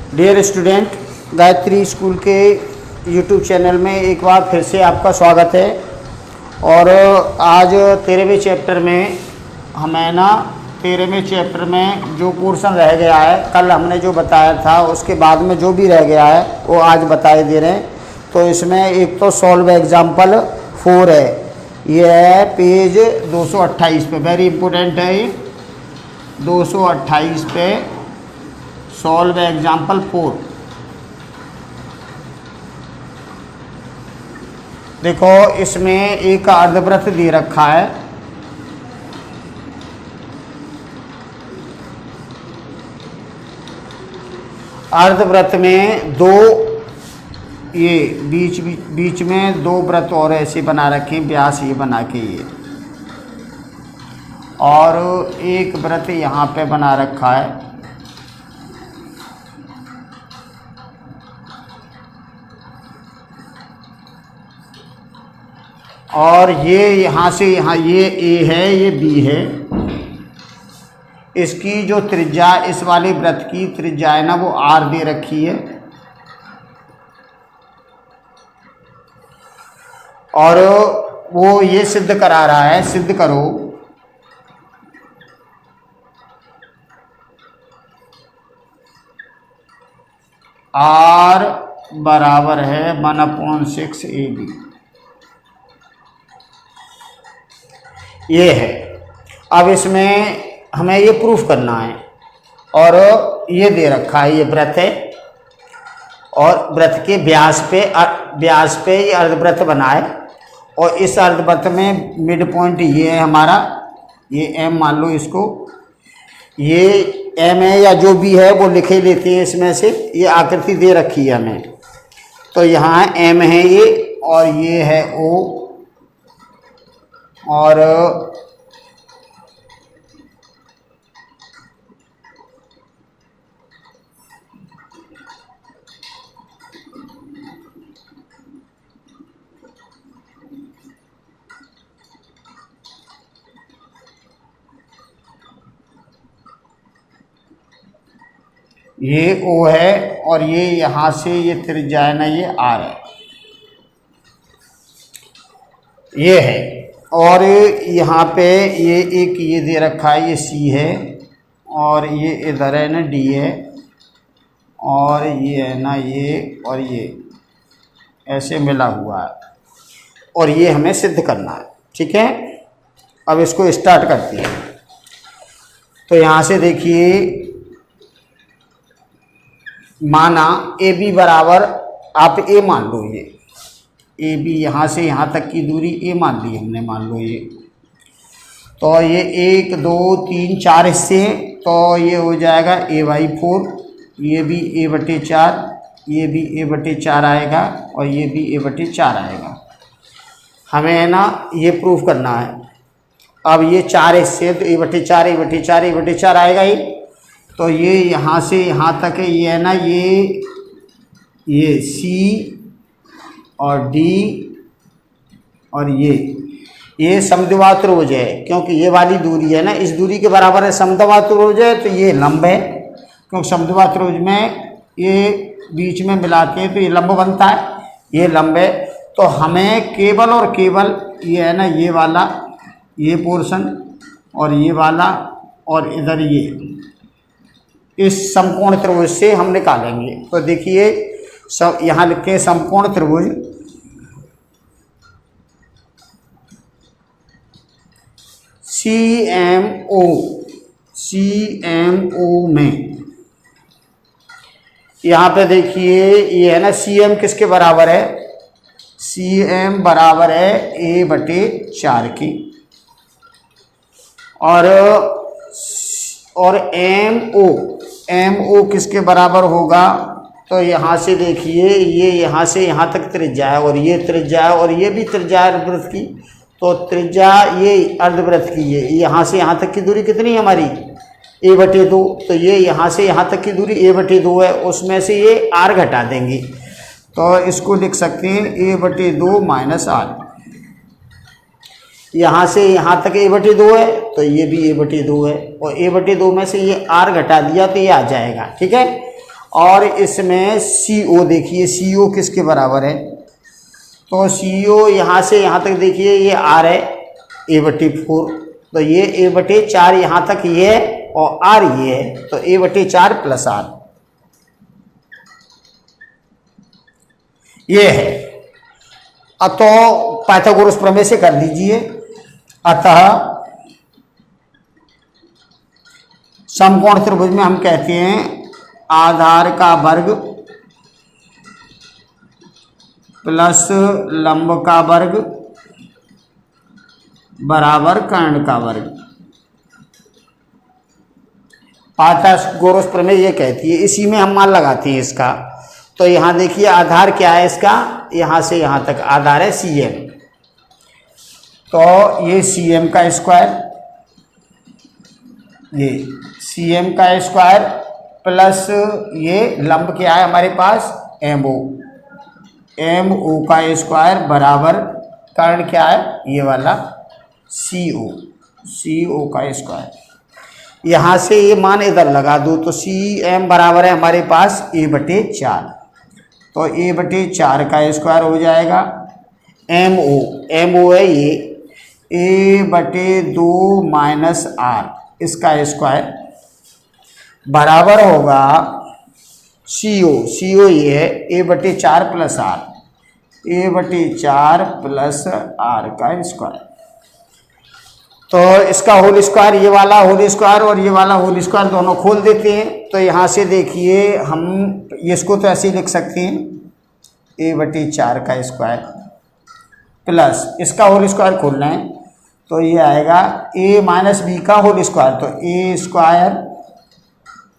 Dear student, Gayatri school के YouTube channel में एक बार फिर से आपका स्वागत है। और आज 13वें चैप्टर में हमें 13वें चैप्टर में जो पोर्शन रह गया है, कल हमने जो बताया था उसके बाद में जो भी रह गया है वो आज बताए दे रहे हैं। तो इसमें एक तो सॉल्व एग्जाम्पल 4 है, ये है पेज 228 पे, वेरी इंपॉर्टेंट है ये, 228 पे सॉल्व एग्जाम्पल 4। देखो इसमें एक अर्धवृत्त दे रखा है, अर्धवृत्त में दो ये बीच में दो वृत्त और ऐसे बना रखे हैं, व्यास ये बना के ये, और एक वृत्त यहाँ पे बना रखा है। और ये यहाँ से यहाँ ये ए है, ये बी है। इसकी जो त्रिज्या, इस वाले वृत्त की त्रिज्या है ना, वो आर दे रखी है। और वो ये सिद्ध करा रहा है, सिद्ध करो आर बराबर है 1/6 AB। ये है। अब इसमें हमें ये प्रूफ करना है, और ये दे रखा है, ये वृत्त है, और वृत्त के व्यास पे ये अर्धवृत्त बना है, और इस अर्धवृत्त में मिड पॉइंट ये है हमारा, ये एम मान लो इसको, ये एम है या जो भी है वो लिखे लेते हैं इसमें से। ये आकृति दे रखी है हमें, तो यहाँ एम है ये, और ये है ओ, और ये ओ है, और ये यहाँ से ये त्रिज्या है ना, ये आर है, ये है। और यहाँ पे ये एक ये दे रखा है, ये सी है, और ये इधर है ना डी है, और ये है ना ये, और ये ऐसे मिला हुआ है, और ये हमें सिद्ध करना है। ठीक है, अब इसको स्टार्ट करते हैं। तो यहाँ से देखिए, माना ए बी बराबर, आप ए मान लो, ये ए बी यहाँ से यहाँ तक की दूरी ए मान ली हमने, मान लो ये। तो ये 1 2 3 4 हिस्से हैं, तो ये हो जाएगा a/4, ये भी a/4, ये भी a/4 आएगा, और ये भी a/4 आएगा। हमें है ना ये प्रूफ करना है। अब ये 4 हिस्से, तो a/4 a/4 a/4 आएगा ही। तो ये यहाँ से यहाँ तक है, ये है ना ये सी और डी, और ये समद्विबाहु त्रिभुज है, क्योंकि ये वाली दूरी है ना, इस दूरी के बराबर है समद्विबाहु त्रिभुज है, तो ये लंब है, क्योंकि समद्विबाहु त्रिभुज में ये बीच में मिलाते हैं तो ये लंब बनता है, ये लंब है। तो हमें केवल और केवल ये है ना, ये वाला ये पोर्शन, और ये वाला, और इधर ये, इस समकोण त्रिभुज से हम निकालेंगे। तो देखिए यहाँ लिखे समकोण त्रिभुज, CMO में यहाँ पे देखिए, ये है ना CM किसके बराबर है, CM बराबर है a/4 की, और MO किसके बराबर होगा, तो यहाँ से देखिए, ये यहाँ से यहाँ तक त्रिज्या है, और ये त्रिज्या है, और ये भी त्रिज्या है अर्धवृत्त की। तो त्रिज्या ये अर्धवृत्त की है, यहाँ से यहाँ तक की दूरी कितनी है हमारी, a/2। तो ये यहाँ से यहाँ तक की दूरी a/2 है, उसमें से ये r घटा देंगे, तो इसको लिख सकते हैं a/2 माइनस r। यहाँ से यहाँ तक a/2 है, तो ये भी a/2 है, और a/2 में से ये r घटा दिया तो ये आ जाएगा। ठीक है, और इसमें CO देखिए, CO किसके बराबर है, तो CO यहाँ से यहाँ तक देखिए ये R है A/4, तो ये A/4 यहाँ तक ये है और R ये है, तो A/4 प्लस R ये है। अब तो पाइथागोरस प्रमेय से कर लीजिए। अतः समकोण त्रिभुज में हम कहते हैं आधार का वर्ग प्लस लंब का वर्ग बराबर कर्ण का वर्ग। पाइथागोरस प्रमेय ये कहती है, इसी में हम मान लगाते हैं इसका। तो यहाँ देखिए आधार क्या है इसका, यहाँ से यहाँ तक आधार है CM, तो ये CM का स्क्वायर, ये CM का स्क्वायर प्लस ये लंब क्या है हमारे पास MO का स्क्वायर बराबर कर्ण क्या है ये वाला CO का स्क्वायर। यहाँ से ये मान इधर लगा दो तो CM बराबर है हमारे पास A/4, तो A/4 का स्क्वायर हो जाएगा। MO है ये A/2 माइनस R, इसका स्क्वायर बराबर होगा CO ये है A/4 plus R, A/4 plus R का स्क्वायर। तो इसका होल स्क्वायर, ये वाला होल स्क्वायर और ये वाला होल स्क्वायर दोनों खोल देते हैं। तो यहाँ से देखिए हम इसको तो ऐसे ही लिख सकते हैं A/4 का स्क्वायर प्लस इसका होल स्क्वायर खोलना है तो ये आएगा A माइनस B का होल स्क्वायर, तो A square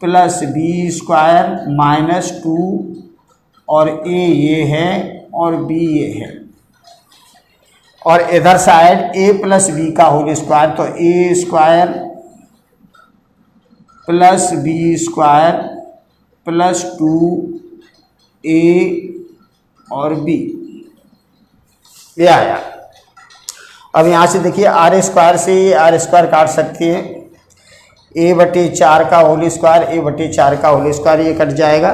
plus B square minus 2 और A ये है और B ये है, और इधर साइड A प्लस B का होल स्क्वायर, तो A square plus B square plus 2A और B ये आया। अब यहाँ से देखिए R स्क्वायर से R स्क्वायर काट सकते हैं, A/4 का होल स्क्वायर A/4 का होल स्क्वायर ये कट जाएगा,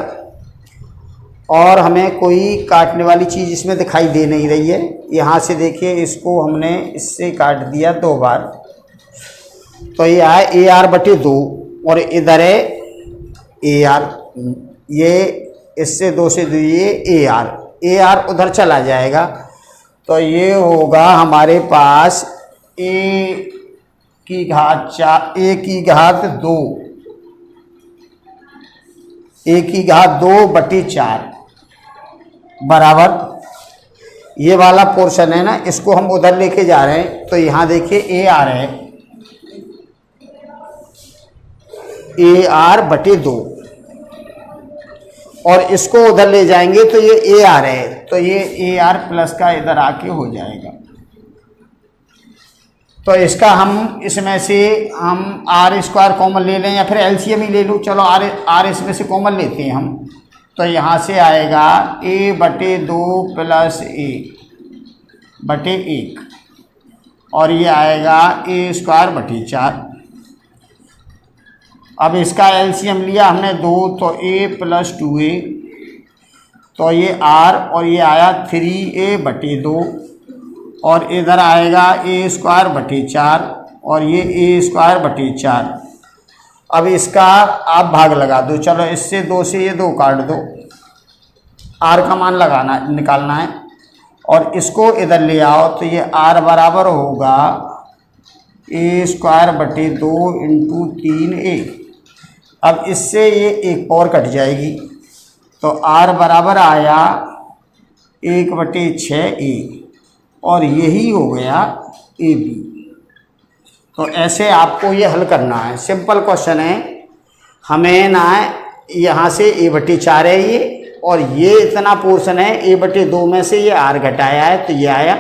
और हमें कोई काटने वाली चीज़ इसमें दिखाई दे नहीं रही है। यहाँ से देखिए इसको हमने इससे काट दिया 2 बार, तो ये आया AR/2 और इधर है AR, ये इससे 2 से 2 ये AR उधर चला जाएगा, तो ये होगा हमारे पास A की घात 2/4 बराबर ये वाला पोर्शन है ना, इसको हम उधर लेके जा रहे हैं। तो यहाँ देखिए AR है AR/2 और इसको उधर ले जाएंगे तो ये AR है, तो ये AR प्लस का इधर आके हो जाएगा। तो इसका हम इसमें से हम R स्क्वायर कॉमन ले लें या फिर LCM ही ले लूँ, चलो R इसमें से कॉमन लेते हैं हम। तो यहाँ से आएगा A/2 प्लस A/1 और ये आएगा A²/4। अब इसका LCM लिया हमने 2, तो A प्लस 2A, तो ये R और ये आया 3A/2 और इधर आएगा A²/4 और ये A²/4। अब इसका आप भाग लगा दो, चलो इससे 2 से ये 2 काट दो, R का मान निकालना है और इसको इधर ले आओ, तो ये R बराबर होगा A²/2 इंटू 3A। अब इससे ये एक और कट जाएगी, तो R बराबर आया 1/6A और यही हो गया AB। तो ऐसे आपको ये हल करना है, सिंपल क्वेश्चन है। हमें ना यहाँ से A/4 है ये, और ये इतना पोर्शन है A/2 में से ये R घटाया है तो ये आया,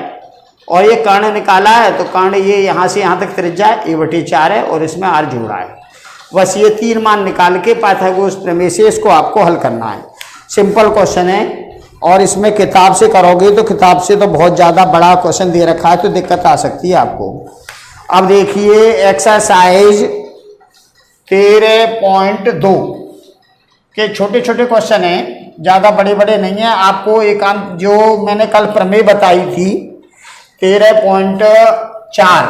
और ये कर्ण निकाला है तो कर्ण ये यहाँ से यहाँ तक त्रिज्या A/4 है और इसमें R जोड़ा है। बस ये 3 मान निकाल के पाइथागोरस प्रमेय से इसको आपको हल करना है। सिंपल क्वेश्चन है, और इसमें किताब से करोगे तो किताब से तो बहुत ज़्यादा बड़ा क्वेश्चन दे रखा है तो दिक्कत आ सकती है आपको। अब देखिए एक्सरसाइज 13.2 के छोटे छोटे क्वेश्चन हैं, ज़्यादा बड़े बड़े नहीं हैं। आपको एकांत जो मैंने कल प्रमेय बताई थी 13.4,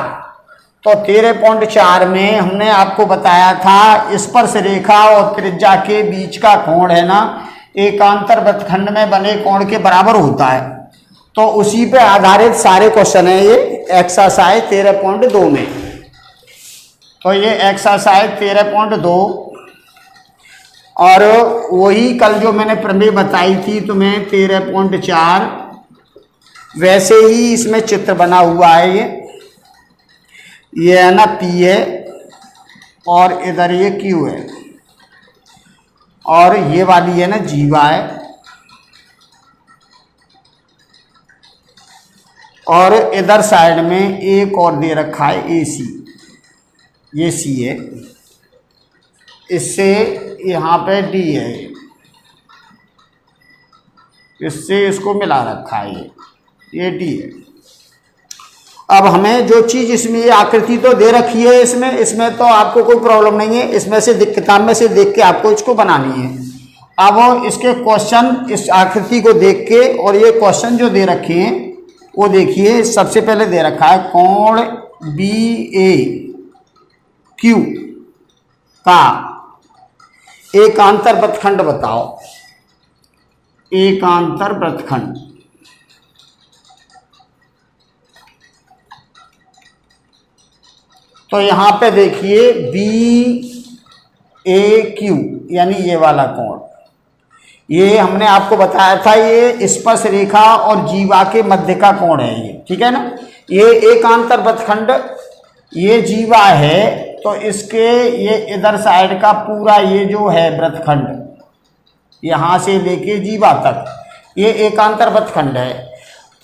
तो 13.4 में हमने आपको बताया था स्पर्श रेखा और त्रिज्या के बीच का कोण है ना, एकांतर वृत्तखंड में बने कोण के बराबर होता है। तो उसी पे आधारित सारे क्वेश्चन है ये एक्सरसाइज 13.2 में। तो ये एक्सरसाइज 13.2 और वही कल जो मैंने प्रमेय बताई थी तुम्हें 13.4, वैसे ही इसमें चित्र बना हुआ है। ये है ना P है और इधर ये Q है और ये वाली है ना जीवा है और इधर साइड में एक और दे रखा है AC, ये C है, इससे यहाँ पे D है, इससे इसको मिला रखा है ये D है। अब हमें जो चीज़ इसमें ये आकृति तो दे रखी है, इसमें तो आपको कोई प्रॉब्लम नहीं है, इसमें से किताब में से देख के आपको इसको बनानी है। अब इसके क्वेश्चन इस आकृति को देख के और ये क्वेश्चन जो दे रखे हैं वो देखिए। सबसे पहले दे रखा है कोण BAQ का एकांतर वृत्तखंड बताओ। एकांतर वृत्तखंड, तो यहाँ पे देखिए BAQ यानी ये वाला कोण, ये हमने आपको बताया था ये स्पर्श रेखा और जीवा के मध्य का कोण है ये, ठीक है ना। ये एकांतर वृत्तखंड, ये जीवा है तो इसके ये इधर साइड का पूरा ये जो है वृत्तखंड यहाँ से लेके जीवा तक ये एकांतर वृत्तखंड है।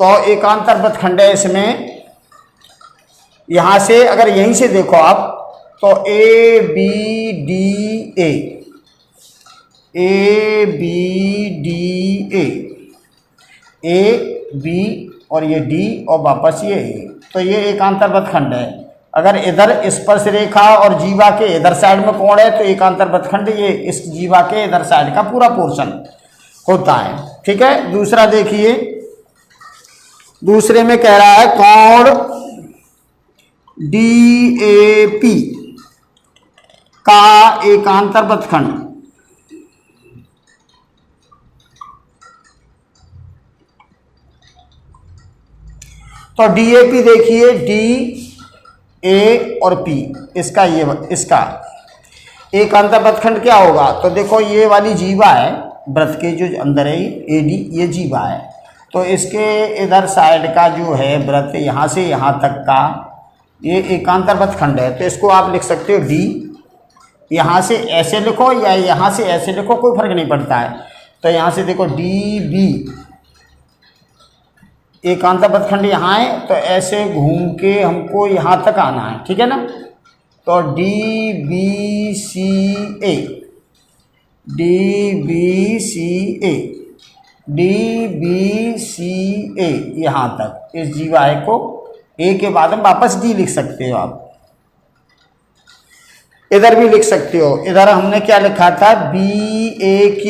तो एकांतर वृत्तखंड है, इसमें यहाँ से अगर यहीं से देखो आप तो ABDA AB और ये D और वापस ये A, तो ये एकांतर वृत्तखंड है। अगर इधर स्पर्श रेखा और जीवा के इधर साइड में कोण है तो एकांतर वृत्तखंड ये इस जीवा के इधर साइड का पूरा पोर्शन होता है, ठीक है। दूसरा देखिए, दूसरे में कह रहा है कोण DAP का एकांतर वृत्तखंड, तो DAP देखिए D A और P, इसका इसका एकांतर वृत्तखंड क्या होगा। तो देखो ये वाली जीवा है, वृत्त के जो अंदर है AD, ये जीवा है, तो इसके इधर साइड का जो है वृत्त यहाँ से यहाँ तक का ये एकांतर वृत्तखंड है। तो इसको आप लिख सकते हो D, यहाँ से ऐसे लिखो या यहाँ से ऐसे लिखो, कोई फर्क नहीं पड़ता है। तो यहाँ से देखो DB एकांतर वृत्तखंड यहाँ है, तो ऐसे घूम के हमको यहाँ तक आना है, ठीक है ना। तो DBCA यहाँ तक, इस जीवा को A के बाद हम वापस D लिख सकते हो आप। इधर भी लिख सकते हो, इधर हमने क्या लिखा था BAQ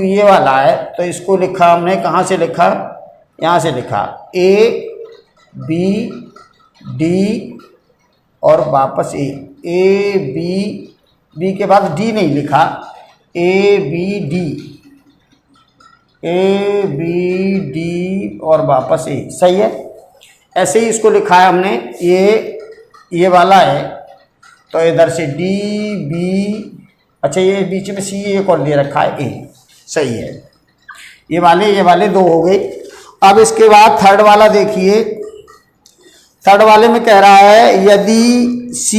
ये वाला है, तो इसको लिखा हमने, कहाँ से लिखा, यहाँ से लिखा ABD और वापस B के बाद D नहीं लिखा, ABD और वापस A, सही है। ऐसे ही इसको लिखा है हमने, ये वाला है, तो इधर से DB, अच्छा ये बीच में C एक और दे रखा है A, सही है। ये वाले दो हो गए। अब इसके बाद थर्ड वाला देखिए, थर्ड वाले में कह रहा है यदि C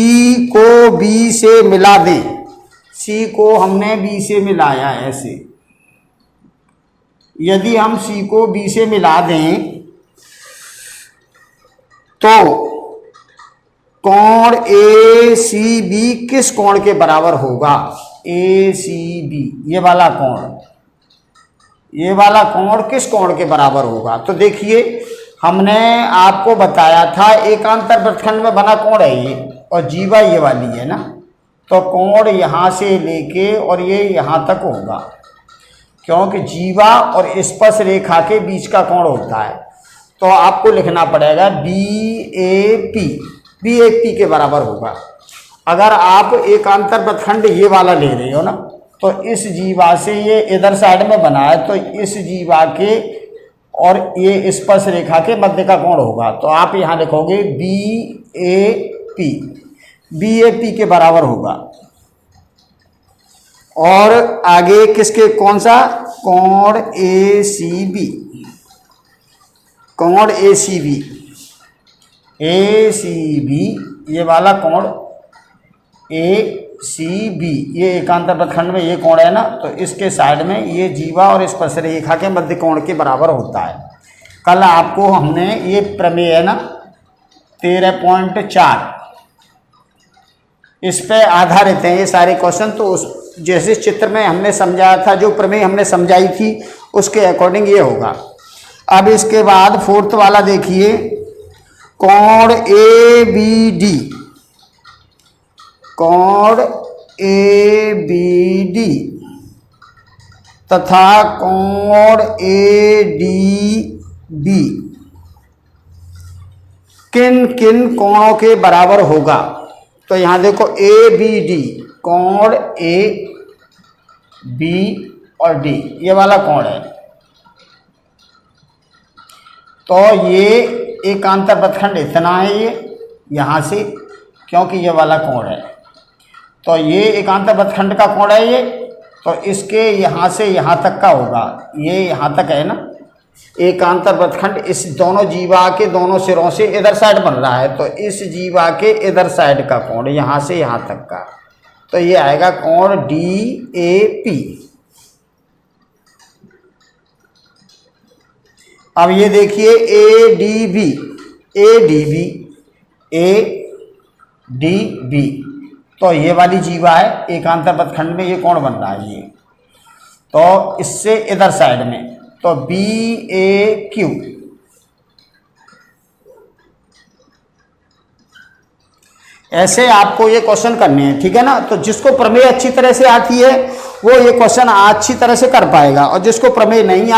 को B से मिला दे, C को हमने B से मिलाया ऐसे, यदि हम C को B से मिला दें तो कोण ACB किस कोण के बराबर होगा। ACB ये वाला कोण किस कोण के बराबर होगा। तो देखिए हमने आपको बताया था एकांतर वृत्तखंड में बना कोण है ये, और जीवा ये वाली है ना, तो कोण यहाँ से लेके और ये यहाँ तक होगा, क्योंकि जीवा और स्पर्श रेखा के बीच का कोण होता है। तो आपको लिखना पड़ेगा BAP, BAP के बराबर होगा। अगर आप एकांतर वृत्तखंड ये वाला ले रहे हो ना, तो इस जीवा से ये इधर साइड में बना है, तो इस जीवा के और ये स्पर्श रेखा के मध्य का कोण होगा। तो आप यहाँ लिखोगे BAP, BAP के बराबर होगा। और आगे किसके, कौन सा, कोण ACB, कोण ACB, ACB ये वाला कोण ACB, ये एकांतर वृत्तखंड में ये कोण है ना, तो इसके साइड में ये जीवा और स्पर्श रेखा के मध्य कोण के बराबर होता है। कल आपको हमने ये प्रमेय है ना 13.4, इस पे आधारित हैं ये सारे क्वेश्चन। तो उस जैसे चित्र में हमने समझाया था, जो प्रमेय हमने समझाई थी उसके अकॉर्डिंग ये होगा। अब इसके बाद फोर्थ वाला देखिए, कोण ABD, कोण ABD तथा कोण ADB किन किन कोणों के बराबर होगा। तो यहाँ देखो ABD, कोण A, B और D ये वाला कोण है। तो ये एकांतर वृत्तखंड इतना है, ये यहाँ से, क्योंकि ये वाला कोण है, तो ये एकांतर वृत्तखंड का कोण है ये, तो इसके यहाँ से यहाँ तक का होगा, ये यहाँ तक है ना एकांतर वृत्तखंड। इस दोनों जीवा के दोनों सिरों से इधर साइड बन रहा है, तो इस जीवा के इधर साइड का कोण यहाँ से यहाँ तक का, तो ये आएगा कोण DAP। अब ये देखिए ADB, ADB, ADB, तो ये वाली जीवा है, एकांतर वृत्तखंड में ये कोण बन रहा है ये, तो इससे इधर साइड में, तो BAQ। ऐसे आपको ये क्वेश्चन करने हैं, ठीक है ना। तो जिसको प्रमेय अच्छी तरह से आती है वो ये क्वेश्चन अच्छी तरह से कर पाएगा, और जिसको प्रमेय नहीं